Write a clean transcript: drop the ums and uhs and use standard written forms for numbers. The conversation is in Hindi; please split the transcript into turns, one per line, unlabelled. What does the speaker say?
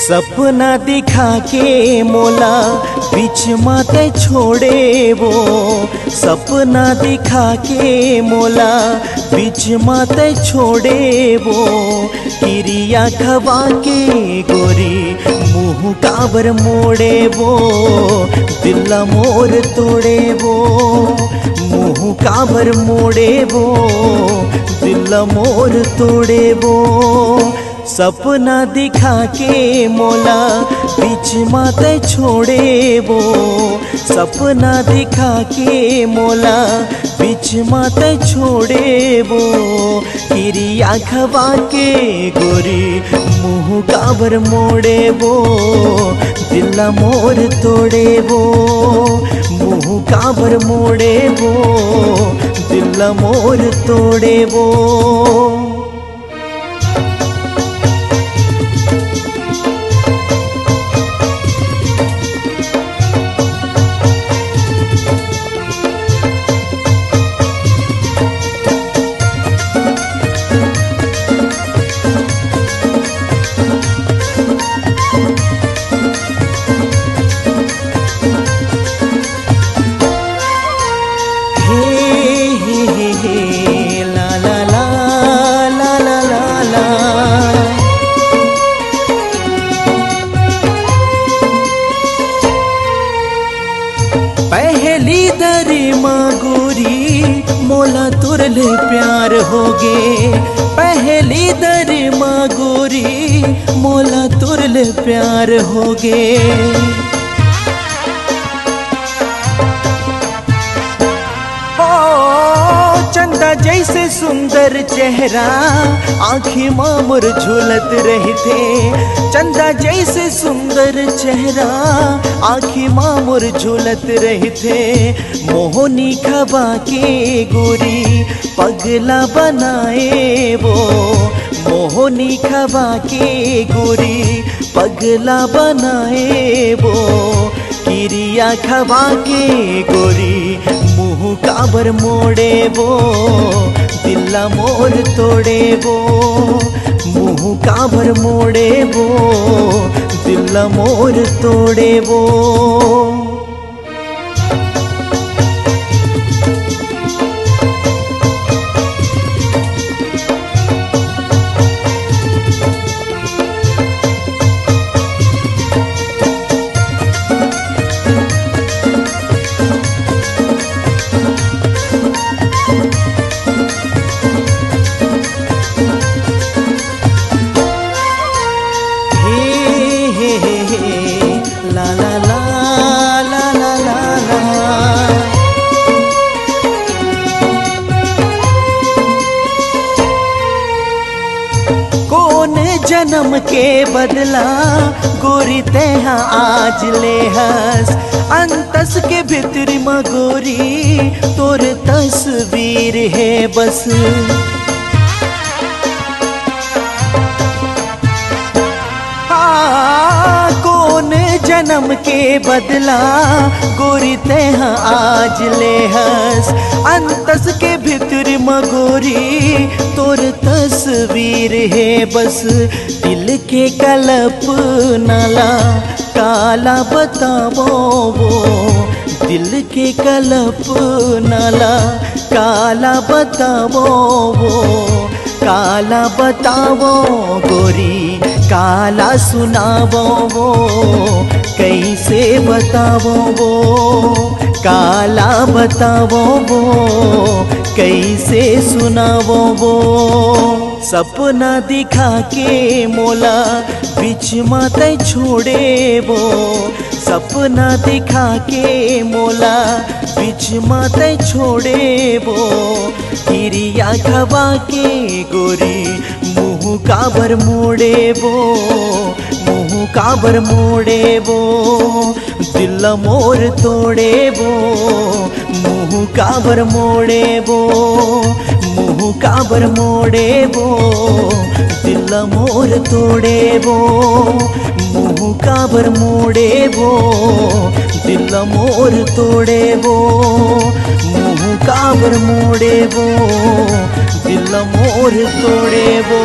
सपना दिखा के मोला बीच माते छोड़े वो। सपना दिखा के मोला बीच माते छोड़े वो। किरिया खवा के गोरी मुँह काबर मोड़े वो। दिल मोर तोड़े वो मुँह काबर मोड़े वो। दिल मोर तोड़े वो। सपना दिखा के मोला बीच माते छोड़े वो। सपना दिखा के मोला बीच माते छोड़े वो। किरिया खवा के गोरी मुँह काबर मोड़े वो। दिल मोर तोड़े वो मुँह काबर मोड़े वो। दिल मोर तोड़े वो। पहली दरी गोरी मोला तुरले प्यार होगे। पहली दरी गोरी मोला तुरले प्यार होगे। चंदा जैसे सुंदर चेहरा आँखी मामुर झूलत रहते। चंदा जैसे सुंदर चेहरा आँखी मामुर झूलत रहते। मोहनी खबा के गोरी पगला बनाए वो। मोहनी खबा के गोरी पगला बनाए वो। किरिया खबा के गोरी मुँह काबर मोड़े वो। दिल मोर तोड़े वो मुँह काबर मोड़े वो। दिल मोर तोड़े वो। जन्म के बदला गोरी तेहा आज ले हस। अंतस के भीतर में गोरी तोर तस्वीर है बस। कौन जन्म के बदला गोरी तेहा आज ले हस। अंतस के भीतर में गोरी तोर तस्वीर है बस। दिल के कल्प नाला काला बतावो वो। दिल के कल्प नाला काला बतावो वो। काला बतावो गोरी काला सुनावो वो। कैसे बतावो वो काला बतावो वो। कैसे सुनावो वो। सपना दिखा के मोला बीच माते छोड़े वो। सपना दिखा के मोला बीच माते छोड़े वो। किरिया खबा के गोरी मुँह काबर मोड़े वो। मुँह काबर मोड़े वो। दिल मोर तोड़े वो मुँह काबर मोड़े वो। मुँह काबर मोड़े वो। दिल मोर तोड़े वो मुँह काबर मोड़े वो। दिल मोर तोड़े वो मुँह काबर मोड़े वो। दिल मोर तोड़े वो।